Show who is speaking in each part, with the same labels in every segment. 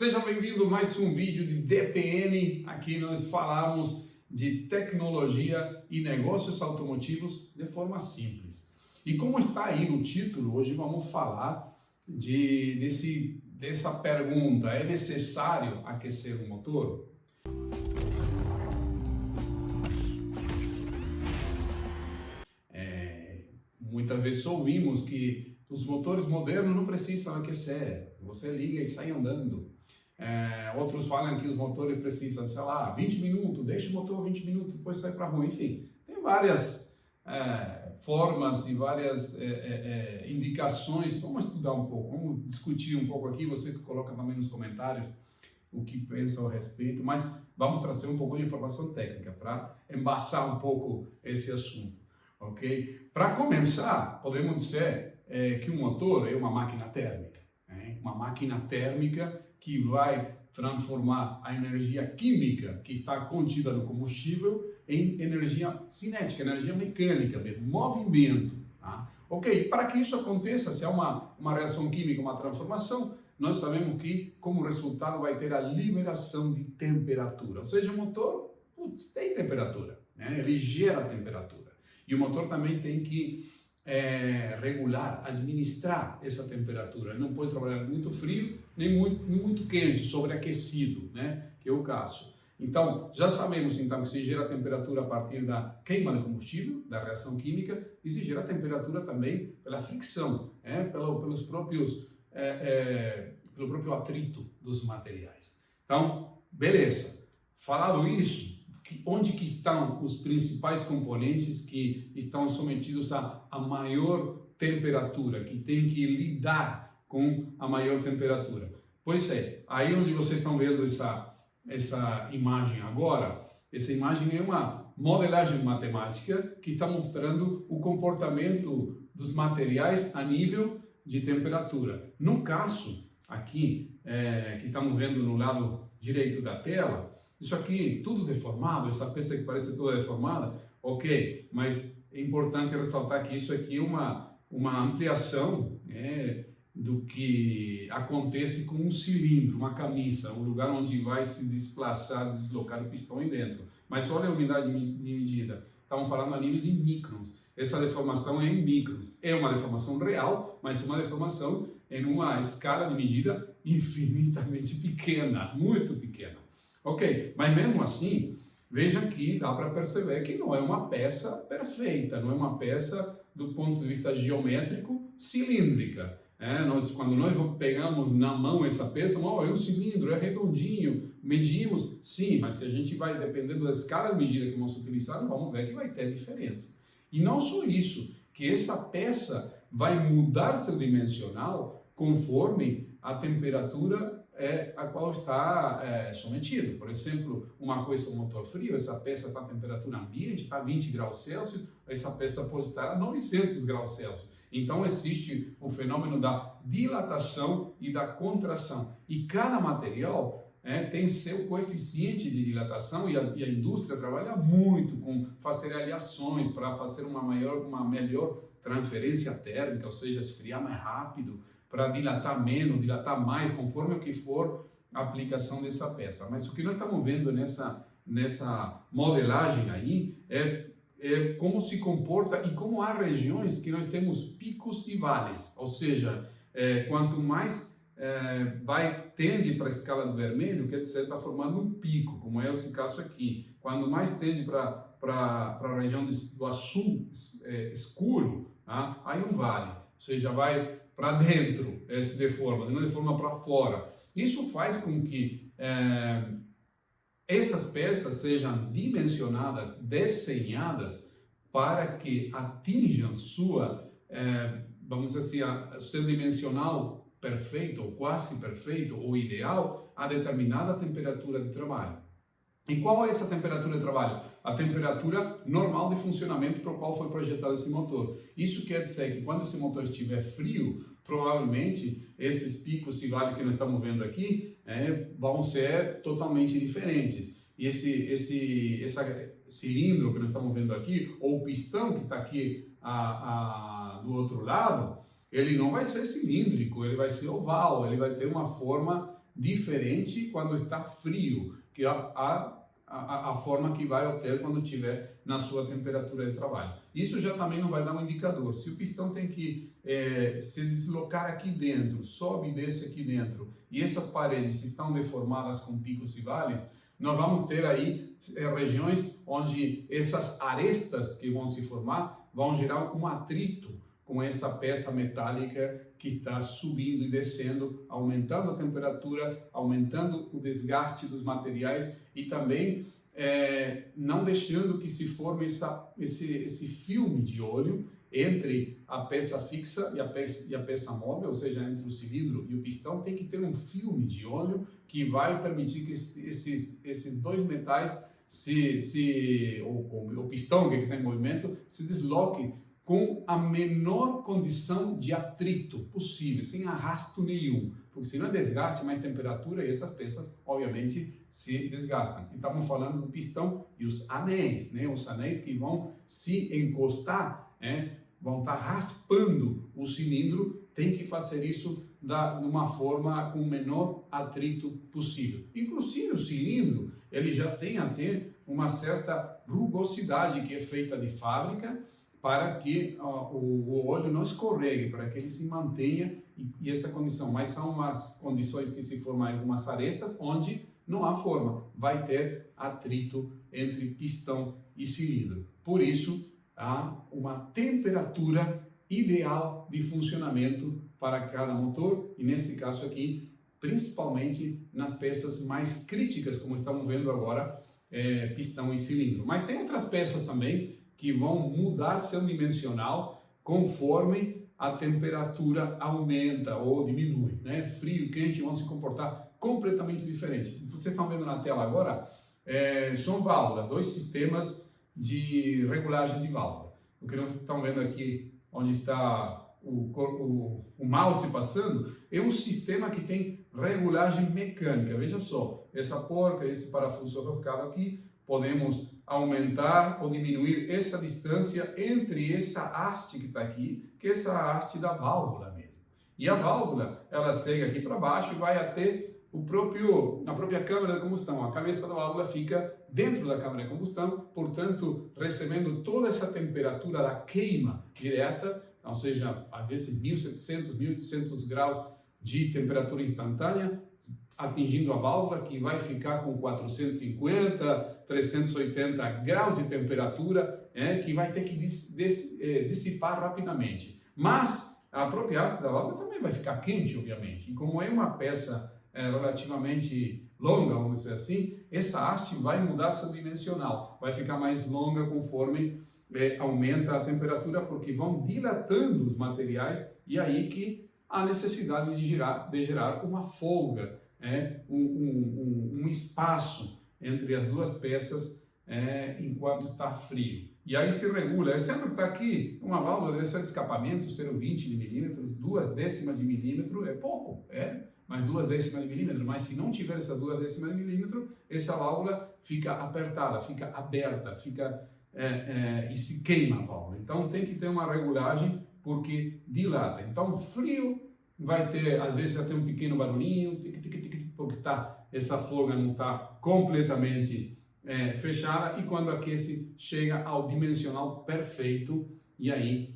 Speaker 1: Seja bem-vindo a mais um vídeo de DPN. Aqui nós falamos de tecnologia e negócios automotivos de forma simples. E como está aí no título, hoje vamos falar dessa pergunta: é necessário aquecer o motor? Muitas vezes ouvimos que os motores modernos não precisam aquecer, você liga e sai andando. Outros falam que os motores precisam, sei lá, 20 minutos, deixa o motor 20 minutos, depois sai para a rua. Enfim, tem várias formas e várias indicações. Vamos estudar um pouco, vamos discutir um pouco aqui, você coloca também nos comentários o que pensa a respeito, mas vamos trazer um pouco de informação técnica para embaçar um pouco esse assunto. Ok? Para começar, podemos dizer que um motor é uma máquina térmica. Uma máquina térmica que vai transformar a energia química que está contida no combustível em energia cinética, energia mecânica, mesmo, movimento. Tá? Ok, para que isso aconteça, se há uma reação química, uma transformação, nós sabemos que como resultado vai ter a liberação de temperatura. Ou seja, o motor tem temperatura, ele gera temperatura. E o motor também tem que regular, administrar essa temperatura. Ele não pode trabalhar muito frio, nem muito quente, sobreaquecido, que é o caso. Então, já sabemos então que se gera temperatura a partir da queima de combustível, da reação química, e se gera temperatura também pela fricção, pelo próprio atrito dos materiais. Então, beleza. Falado isso, onde que estão os principais componentes que estão sometidos a maior temperatura, que tem que lidar com a maior temperatura? Pois é, aí onde vocês estão vendo essa imagem agora, essa imagem é uma modelagem matemática que está mostrando o comportamento dos materiais a nível de temperatura. No caso aqui, que estamos vendo no lado direito da tela, isso aqui tudo deformado, essa peça que parece toda deformada, ok, mas é importante ressaltar que isso aqui é uma ampliação do que acontece com um cilindro, uma camisa, um lugar onde vai se deslocar o pistão aí dentro. Mas olha a unidade de medida, estamos falando a nível de microns. Essa deformação é em microns. É uma deformação real, mas uma deformação em uma escala de medida infinitamente pequena, muito pequena. Ok, mas mesmo assim, veja que dá para perceber que não é uma peça perfeita, não é uma peça do ponto de vista geométrico cilíndrica. Quando nós pegamos na mão essa peça, é um cilindro, é redondinho, medimos, sim, mas se a gente vai, dependendo da escala de medida que vamos utilizar, vamos ver que vai ter diferença. E não só isso, que essa peça vai mudar seu dimensional conforme a temperatura a qual está sometido. Por exemplo, uma coisa é um motor frio, essa peça está a temperatura ambiente, está a 20 graus Celsius, essa peça pode estar a 900 graus Celsius. Então existe o fenômeno da dilatação e da contração. E cada material tem seu coeficiente de dilatação e a indústria trabalha muito com fazer aleações para fazer uma melhor transferência térmica, ou seja, esfriar mais rápido, para dilatar menos, dilatar mais, conforme o que for a aplicação dessa peça. Mas o que nós estamos vendo nessa modelagem aí é como se comporta e como há regiões que nós temos picos e vales, ou seja, quanto mais tende para a escala do vermelho, quer dizer, está formando um pico, como é esse caso aqui. Quando mais tende para a região do azul escuro, aí um vale, ou seja, vai para dentro, se deforma, não deforma para fora. Isso faz com que essas peças sejam dimensionadas, desenhadas para que atinjam vamos dizer assim, seu dimensional perfeito, ou quase perfeito, ou ideal, a determinada temperatura de trabalho. E qual é essa temperatura de trabalho? A temperatura normal de funcionamento para o qual foi projetado esse motor. Isso quer dizer que quando esse motor estiver frio, provavelmente esses picos e vales que nós estamos vendo aqui vão ser totalmente diferentes. E esse cilindro que nós estamos vendo aqui, ou o pistão que está aqui do outro lado, ele não vai ser cilíndrico, ele vai ser oval, ele vai ter uma forma diferente quando está frio, que é a forma que vai obter quando estiver na sua temperatura de trabalho. Isso já também não vai dar um indicador. Se o pistão tem que se deslocar aqui dentro, sobe e desce aqui dentro, e essas paredes estão deformadas com picos e vales, nós vamos ter aí regiões onde essas arestas que vão se formar vão gerar um atrito com essa peça metálica que está subindo e descendo, aumentando a temperatura, aumentando o desgaste dos materiais e também não deixando que se forme esse filme de óleo entre a peça fixa e a peça móvel, ou seja, entre o cilindro e o pistão. Tem que ter um filme de óleo que vai permitir que esses dois metais, o pistão que está em movimento, se desloque com a menor condição de atrito possível, sem arrasto nenhum, porque se não é desgaste, mais temperatura, e essas peças, obviamente, se desgastam. Estamos falando do pistão e os anéis, né? Os anéis que vão se encostar, vão estar raspando o cilindro, tem que fazer isso de uma forma com o menor atrito possível. Inclusive o cilindro, ele já tem até uma certa rugosidade que é feita de fábrica, para que o óleo não escorregue, para que ele se mantenha e essa condição. Mas são umas condições que se formam algumas arestas onde não há forma, vai ter atrito entre pistão e cilindro. Por isso, há uma temperatura ideal de funcionamento para cada motor e nesse caso aqui, principalmente nas peças mais críticas, como estamos vendo agora, pistão e cilindro. Mas tem outras peças também que vão mudar seu dimensional conforme a temperatura aumenta ou diminui, né? Frio e quente vão se comportar completamente diferente. Vocês estão vendo na tela agora, são válvulas, dois sistemas de regulagem de válvula. O que nós estamos vendo aqui, onde está o mouse passando, é um sistema que tem regulagem mecânica. Veja só, essa porca, esse parafuso roscado aqui, podemos aumentar ou diminuir essa distância entre essa haste que está aqui, que é essa haste da válvula mesmo. E a válvula, ela segue aqui para baixo e vai até a própria câmara de combustão. A cabeça da válvula fica dentro da câmara de combustão, portanto, recebendo toda essa temperatura da queima direta, ou seja, às vezes 1.700, 1.800 graus de temperatura instantânea, atingindo a válvula, que vai ficar com 450, 380 graus de temperatura, que vai ter que dissipar rapidamente. Mas a própria haste da válvula também vai ficar quente, obviamente. E como é uma peça relativamente longa, vamos dizer assim, essa haste vai mudar seu dimensional, vai ficar mais longa conforme aumenta a temperatura, porque vão dilatando os materiais e aí que há necessidade de gerar uma folga, um espaço entre as duas peças enquanto está frio. E aí se regula, sempre que está aqui uma válvula desse de escapamento, 0,20 de milímetros, 2/10 de milímetro, é pouco, mas 2/10 de milímetro, mas se não tiver essa 2/10 de milímetro, essa válvula fica apertada, fica aberta, e se queima a válvula. Então tem que ter uma regulagem porque dilata. Então frio vai ter, às vezes, até um pequeno barulhinho, porque essa folga não está completamente fechada, e quando aquece, chega ao dimensional perfeito, e aí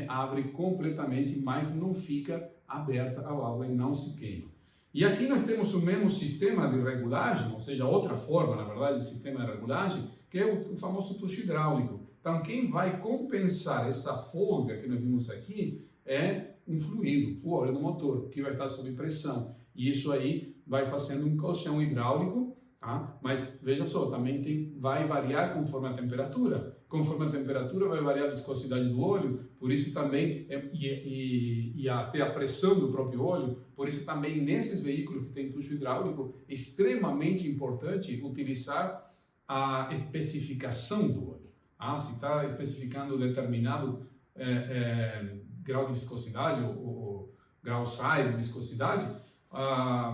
Speaker 1: abre completamente, mas não fica aberta a válvula e não se queima. E aqui nós temos o mesmo sistema de regulagem, ou seja, outra forma, na verdade, de sistema de regulagem, que é o famoso tucho hidráulico. Então, quem vai compensar essa folga que nós vimos aqui é um fluido, o óleo do motor, que vai estar sob pressão. E isso aí vai fazendo um colchão hidráulico, tá? Mas veja só, também vai variar conforme a temperatura. Conforme a temperatura vai variar a viscosidade do óleo, por isso também, e até a pressão do próprio óleo, por isso também nesses veículos que tem tucho hidráulico, é extremamente importante utilizar a especificação do óleo. Se está especificando determinado grau de viscosidade, ou grau SAI de viscosidade,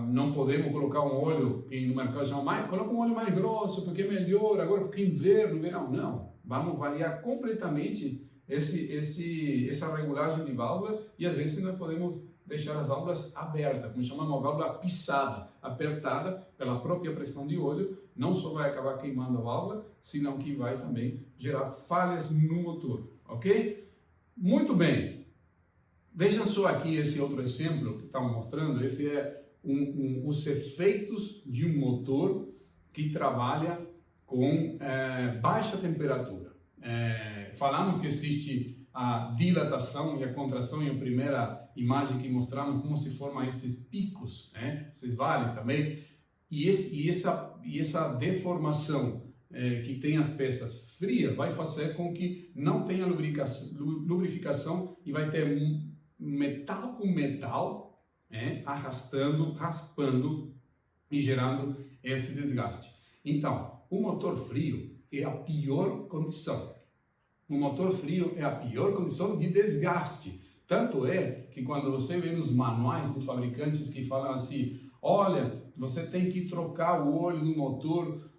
Speaker 1: não podemos colocar um óleo que no mercado chama coloca um óleo mais grosso, porque é melhor, agora porque inverno, verão, não. Vamos variar completamente essa regulagem de válvula, e às vezes nós podemos deixar as válvulas abertas, como chama uma válvula pisada, apertada pela própria pressão de óleo, não só vai acabar queimando a válvula, senão que vai também gerar falhas no motor, ok? Muito bem, vejam só aqui esse outro exemplo que estamos mostrando, esse é os efeitos de um motor que trabalha com baixa temperatura. Falamos que existe a dilatação e a contração em a primeira imagem que mostramos como se formam esses picos, né? Esses vales também, e essa deformação que tem as peças frias vai fazer com que não tenha lubrificação e vai ter metal com metal, arrastando, raspando e gerando esse desgaste. Então, o motor frio é a pior condição. O motor frio é a pior condição de desgaste. Tanto é que quando você vê nos manuais dos fabricantes que falam assim, olha, você tem que trocar o óleo do motor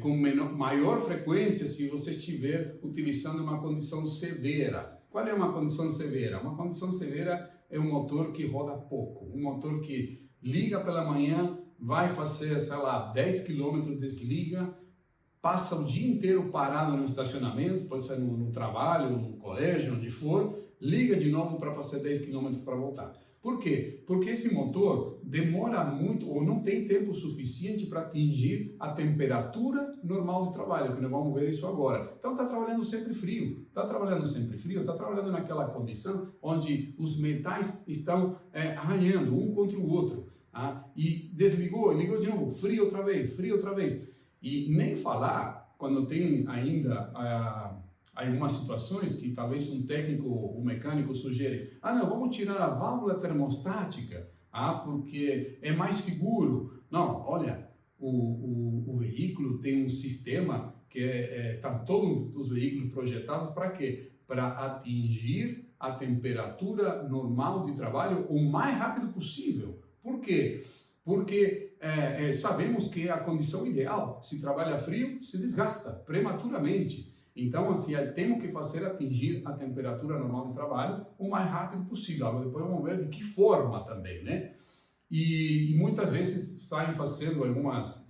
Speaker 1: com maior frequência se você estiver utilizando uma condição severa. Qual é uma condição severa? Uma condição severa é um motor que roda pouco, um motor que liga pela manhã, vai fazer, sei lá, 10 km, desliga, passa o dia inteiro parado no estacionamento, pode ser no trabalho, no colégio, onde for, liga de novo para fazer 10 km para voltar. Por quê? Porque esse motor demora muito ou não tem tempo suficiente para atingir a temperatura normal de trabalho, que nós vamos ver isso agora. Então está trabalhando sempre frio. Está trabalhando naquela condição onde os metais estão arranhando um contra o outro. E desligou, ligou de novo, frio outra vez. E nem falar, quando tem ainda algumas situações que talvez um técnico ou mecânico sugere, não, vamos tirar a válvula termostática, porque é mais seguro. Não, olha, o veículo tem um sistema que estão todos os veículos projetados para quê? Para atingir a temperatura normal de trabalho o mais rápido possível. Por quê? Porque sabemos que a condição ideal, se trabalha frio, se desgasta prematuramente. Então, assim, temos que fazer atingir a temperatura normal de trabalho o mais rápido possível. Agora, depois vamos ver de que forma também, né? E muitas vezes saem fazendo algumas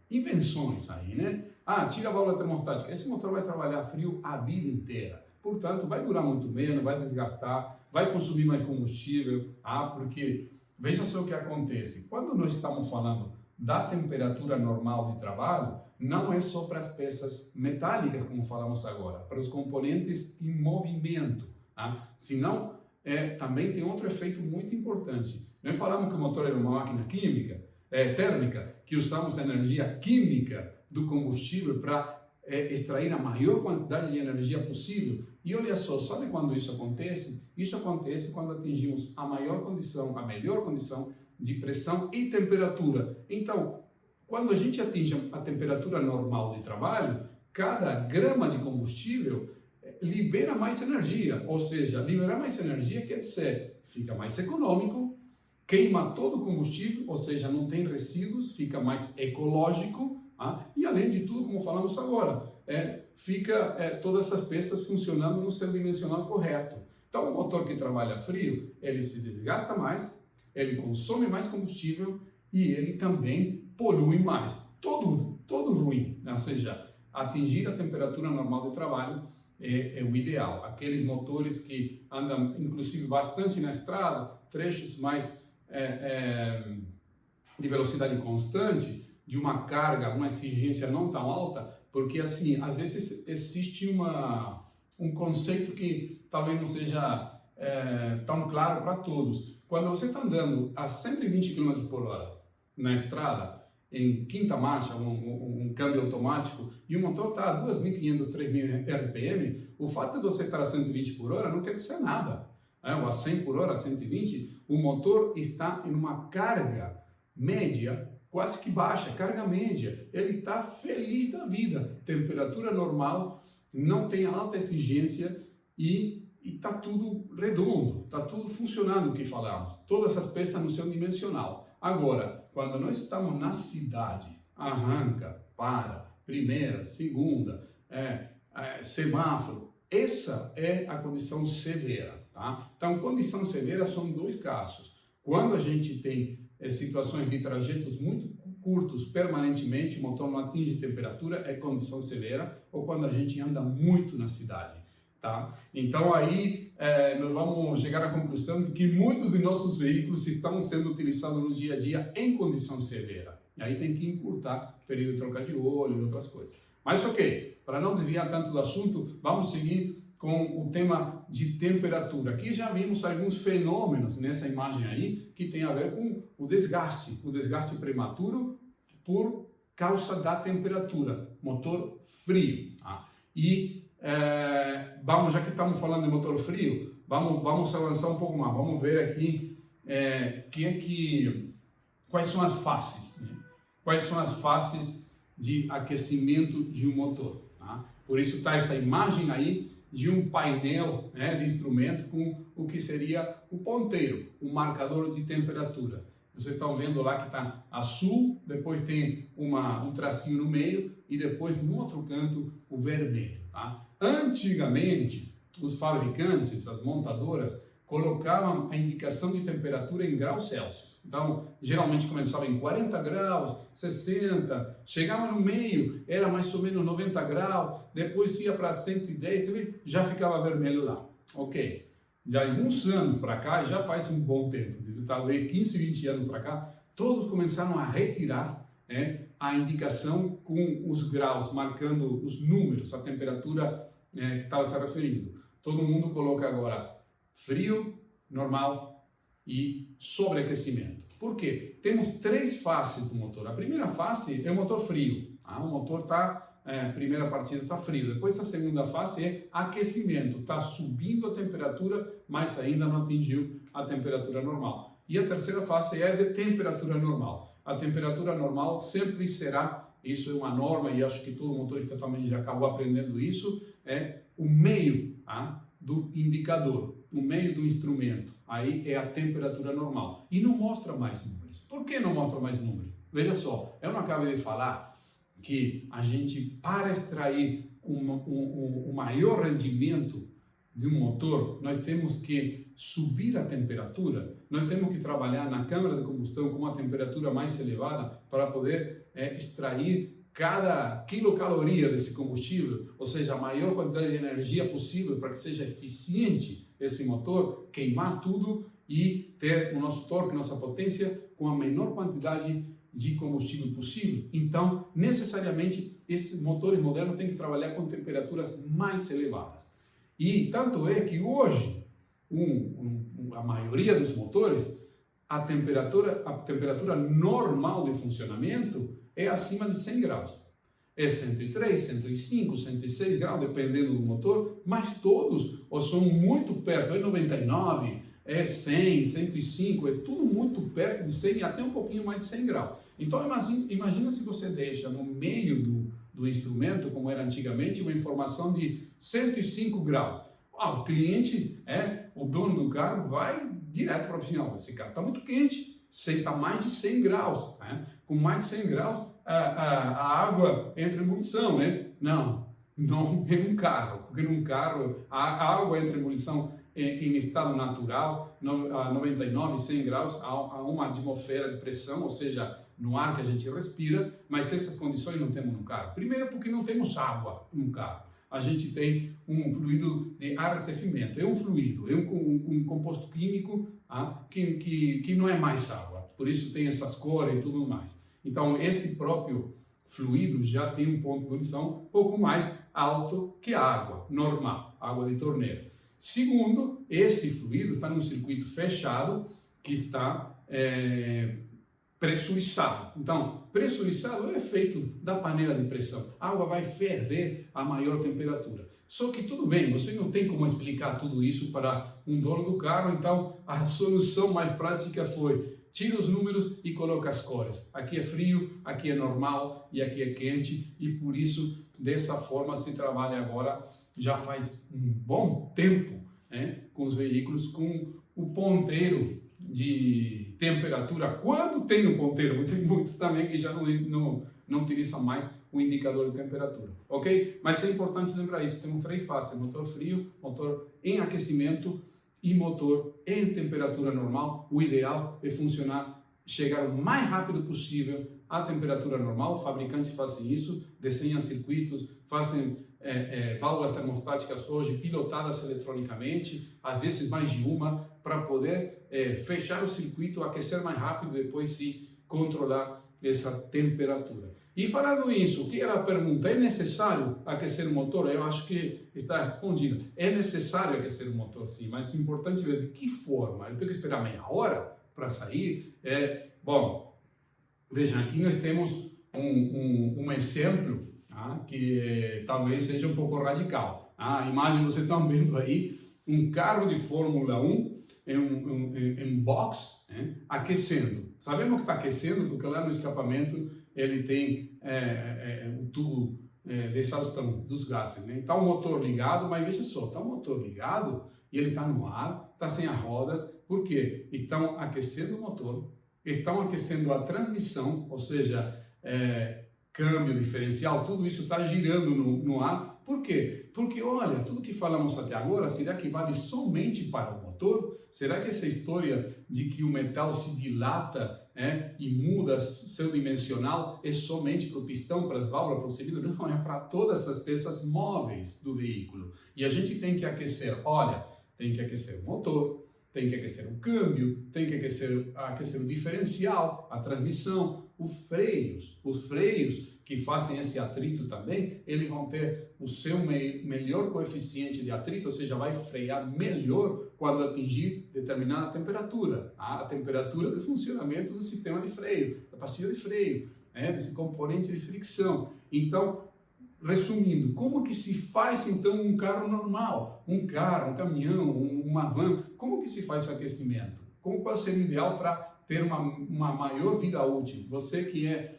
Speaker 1: invenções aí, né? Tira a válvula termostática. Esse motor vai trabalhar frio a vida inteira. Portanto, vai durar muito menos, vai desgastar, vai consumir mais combustível, porque veja só o que acontece. Quando nós estamos falando da temperatura normal de trabalho, não é só para as peças metálicas, como falamos agora, para os componentes em movimento, senão também tem outro efeito muito importante. Nós falamos que o motor é uma máquina química, térmica, que usamos a energia química do combustível para extrair a maior quantidade de energia possível. E olha só, sabe quando isso acontece? Isso acontece quando atingimos a melhor condição de pressão e temperatura. Então, quando a gente atinge a temperatura normal de trabalho, cada grama de combustível libera mais energia. Ou seja, liberar mais energia quer dizer, fica mais econômico, queima todo o combustível, ou seja, não tem resíduos, fica mais ecológico, e além de tudo, como falamos agora, fica todas essas peças funcionando no seu dimensional correto. Então, o motor que trabalha frio, ele se desgasta mais, ele consome mais combustível e ele também polui mais. Todo ruim, ou seja, atingir a temperatura normal de trabalho é o ideal. Aqueles motores que andam, inclusive, bastante na estrada, trechos mais de velocidade constante, de uma carga, uma exigência não tão alta, porque assim, às vezes existe um conceito que talvez não seja tão claro para todos. Quando você está andando a 120 km por hora na estrada, em quinta marcha, um câmbio automático, e o motor está a 2.500, 3.000 RPM, o fato de você estar a 120 por hora não quer dizer nada. Ou a 100 por hora, a 120, o motor está em uma carga média quase que baixa, carga média. Ele está feliz da vida. Temperatura normal, não tem alta exigência e está tudo redondo, está tudo funcionando o que falamos. Todas as peças no seu dimensional. Agora, quando nós estamos na cidade, arranca, para, primeira, segunda, semáforo, essa é a condição severa. tá? Então, condição severa são dois casos. Quando a gente tem situações de trajetos muito curtos permanentemente, o motor não atinge temperatura, é condição severa, ou quando a gente anda muito na cidade, tá? Então aí nós vamos chegar à conclusão de que muitos de nossos veículos estão sendo utilizados no dia a dia em condição severa. Aí tem que encurtar o período de troca de óleo e outras coisas. Mas ok, para não desviar tanto do assunto, vamos seguir com o tema de temperatura. Aqui já vimos alguns fenômenos nessa imagem aí que tem a ver com o desgaste prematuro por causa da temperatura, motor frio. Tá? E vamos, já que estamos falando de motor frio, vamos avançar um pouco mais. Vamos ver aqui quais são as faces, né? Quais são as faces de aquecimento de um motor. Tá? Por isso está essa imagem aí de um painel, né, de instrumento com o que seria o ponteiro, o marcador de temperatura. Vocês estão vendo lá que está azul, depois tem um tracinho no meio e depois no outro canto o vermelho. Tá? Antigamente, os fabricantes, as montadoras, colocavam a indicação de temperatura em graus Celsius. Então, geralmente começava em 40 graus, 60, chegava no meio, era mais ou menos 90 graus, depois ia para 110, você vê, já ficava vermelho lá. Ok. De alguns anos para cá, já faz um bom tempo, de talvez 15, 20 anos para cá, todos começaram a retirar a indicação com os graus, marcando os números, a temperatura que estava se referindo. Todo mundo coloca agora frio, normal e sobreaquecimento. Por quê? Temos três faces do motor. A primeira face é o motor frio. O motor está, primeira partida está frio. Depois a segunda fase é aquecimento. Está subindo a temperatura, mas ainda não atingiu a temperatura normal. E a terceira fase é de temperatura normal. A temperatura normal sempre será, isso é uma norma e acho que todo motorista também já acabou aprendendo isso, é o meio do indicador, o meio do instrumento. Aí é a temperatura normal. E não mostra mais números. Por que não mostra mais números? Veja só, eu não acabei de falar que a gente, para extrair um maior rendimento de um motor, nós temos que subir a temperatura, nós temos que trabalhar na câmara de combustão com uma temperatura mais elevada para poder extrair cada quilocaloria desse combustível, ou seja, a maior quantidade de energia possível para que seja eficiente esse motor, queimar tudo e ter o nosso torque, nossa potência com a menor quantidade de combustível possível. Então, necessariamente, esses motores modernos têm que trabalhar com temperaturas mais elevadas. E tanto é que hoje, a maioria dos motores, a temperatura normal de funcionamento é acima de 100 graus. É 103, 105, 106 graus, dependendo do motor, mas todos ou são muito perto, é 99, é 100, 105, é tudo muito perto de 100 e até um pouquinho mais de 100 graus. Então imagina se você deixa no meio do instrumento, como era antigamente, uma informação de 105 graus. O cliente, o dono do carro, vai direto para o oficina. Esse carro está muito quente, está mais de 100 graus. Com mais de 100 graus, a água entra em ebulição, né? Não é um carro, porque num carro a água entra em ebulição em estado natural, a 99, 100 graus, há uma atmosfera de pressão, ou seja, no ar que a gente respira, mas essas condições não temos no carro. Primeiro porque não temos água no carro. A gente tem um fluido de arrefecimento, é um fluido, é um composto químico que não é mais água, por isso tem essas cores e tudo mais. Então, esse próprio fluido já tem um ponto de ebulição um pouco mais alto que a água normal, água de torneira. Segundo, esse fluido está num circuito fechado que está pressurizado. Então, pressurizado é o efeito da panela de pressão. A água vai ferver a maior temperatura. Só que tudo bem, você não tem como explicar tudo isso para um dono do carro, então a solução mais prática foi: tira os números e coloca as cores. Aqui é frio, aqui é normal e aqui é quente, e por isso, dessa forma, se trabalha agora, já faz um bom tempo, com os veículos, com o ponteiro de temperatura. Quando tem o ponteiro, tem muitos também que já não utilizam mais o indicador de temperatura, ok? Mas é importante lembrar isso, temos três faces: motor frio, motor em aquecimento e motor em temperatura normal. O ideal é funcionar, chegar o mais rápido possível à temperatura normal. Os fabricantes fazem isso, desenham circuitos, fazem válvulas termostáticas hoje pilotadas eletronicamente, às vezes mais de uma, para poder fechar o circuito, aquecer mais rápido e depois se controlar essa temperatura. E falando isso, o que era a pergunta? É necessário aquecer o motor? Eu acho que está respondido. É necessário aquecer o motor, sim, mas é importante ver de que forma. Eu tenho que esperar meia hora para sair? Bom, vejam, aqui nós temos um exemplo que talvez seja um pouco radical. A imagem que vocês estão vendo aí, um carro de Fórmula 1 em box, aquecendo. Sabemos que está aquecendo porque lá no escapamento ele tem o tubo de exaustão dos gases. Está o motor ligado, mas veja só, está o motor ligado e ele está no ar, está sem as rodas, porque estão aquecendo o motor, estão aquecendo a transmissão, ou seja, câmbio diferencial, tudo isso está girando no ar. Por quê? Porque, olha, tudo que falamos até agora, será que vale somente para o motor? Será que essa história de que o metal se dilata e muda seu dimensional é somente para o pistão, para as válvulas, para o cilindro? Não, é para todas as peças móveis do veículo. E a gente tem que aquecer, olha, tem que aquecer o motor, tem que aquecer o câmbio, tem que aquecer o diferencial, a transmissão, os freios que fazem esse atrito também, eles vão ter o seu melhor coeficiente de atrito, ou seja, vai frear melhor quando atingir determinada temperatura, a temperatura de funcionamento do sistema de freio, da pastilha de freio, desse componente de fricção. Então, resumindo, como que se faz então um carro normal, um carro, um caminhão, uma van, como que se faz o aquecimento? Qual seria o ideal para ter uma maior vida útil? Você que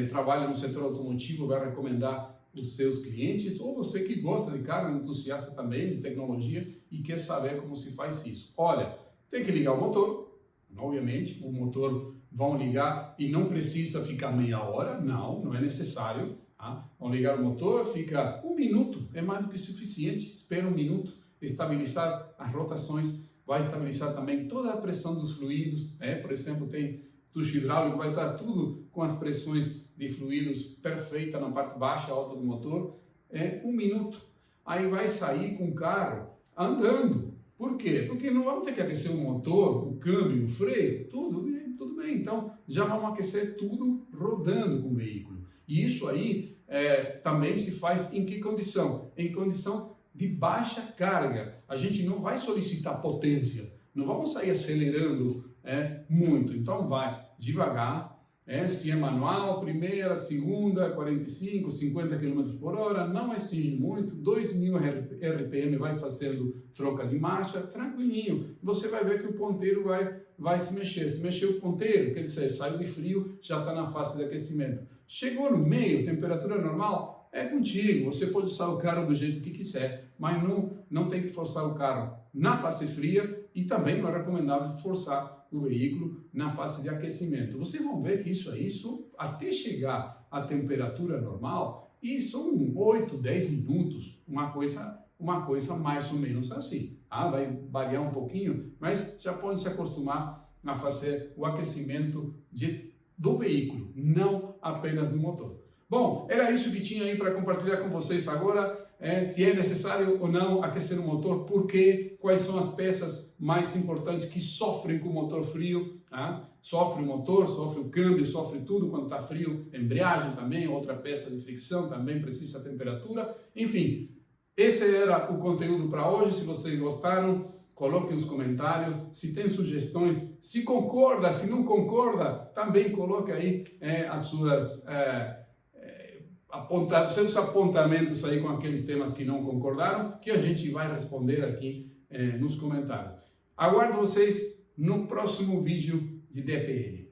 Speaker 1: trabalha no setor automotivo vai recomendar os seus clientes, ou você que gosta de carro, entusiasta também de tecnologia e quer saber como se faz isso. Olha, tem que ligar o motor, obviamente, o motor vão ligar e não precisa ficar meia hora, não é necessário. Vão ligar o motor, fica 1 minuto, é mais do que suficiente, espera 1 minuto, estabilizar as rotações, vai estabilizar também toda a pressão dos fluidos, por exemplo, tem ducho hidráulico, vai estar tudo com as pressões de fluidos perfeita na parte baixa, alta do motor, 1 minuto. Aí vai sair com o carro andando. Por quê? Porque não vamos ter que aquecer o motor, o câmbio, o freio, tudo bem. Então, já vamos aquecer tudo rodando com o veículo. E isso aí também se faz em que condição? Em condição de baixa carga. A gente não vai solicitar potência, não vamos sair acelerando muito. Então vai devagar, se é manual, primeira, segunda, 45, 50 km por hora, não exige muito, 2.000 RPM vai fazendo troca de marcha, tranquilinho. Você vai ver que o ponteiro vai se mexer. Se mexer o ponteiro, quer dizer, saiu de frio, já está na fase de aquecimento. Chegou no meio, temperatura normal, é contigo. Você pode usar o carro do jeito que quiser, mas não tem que forçar o carro na fase fria e também não é recomendável forçar o veículo na fase de aquecimento. Vocês vão ver que isso até chegar à temperatura normal, e são 8, 10 minutos, uma coisa mais ou menos assim. Vai variar um pouquinho, mas já pode se acostumar a fazer o aquecimento do veículo, não apenas do motor. Bom, era isso que tinha aí para compartilhar com vocês agora. Se é necessário ou não aquecer o motor, por quê, quais são as peças mais importantes que sofrem com o motor frio. Sofre o motor, sofre o câmbio, sofre tudo quando está frio, embreagem também, outra peça de fricção também precisa temperatura. Enfim, esse era o conteúdo para hoje. Se vocês gostaram, coloque nos comentários. Se tem sugestões, se concorda, se não concorda, também coloque aí as suas seus apontamentos aí com aqueles temas que não concordaram, que a gente vai responder aqui nos comentários. Aguardo vocês no próximo vídeo de DPN.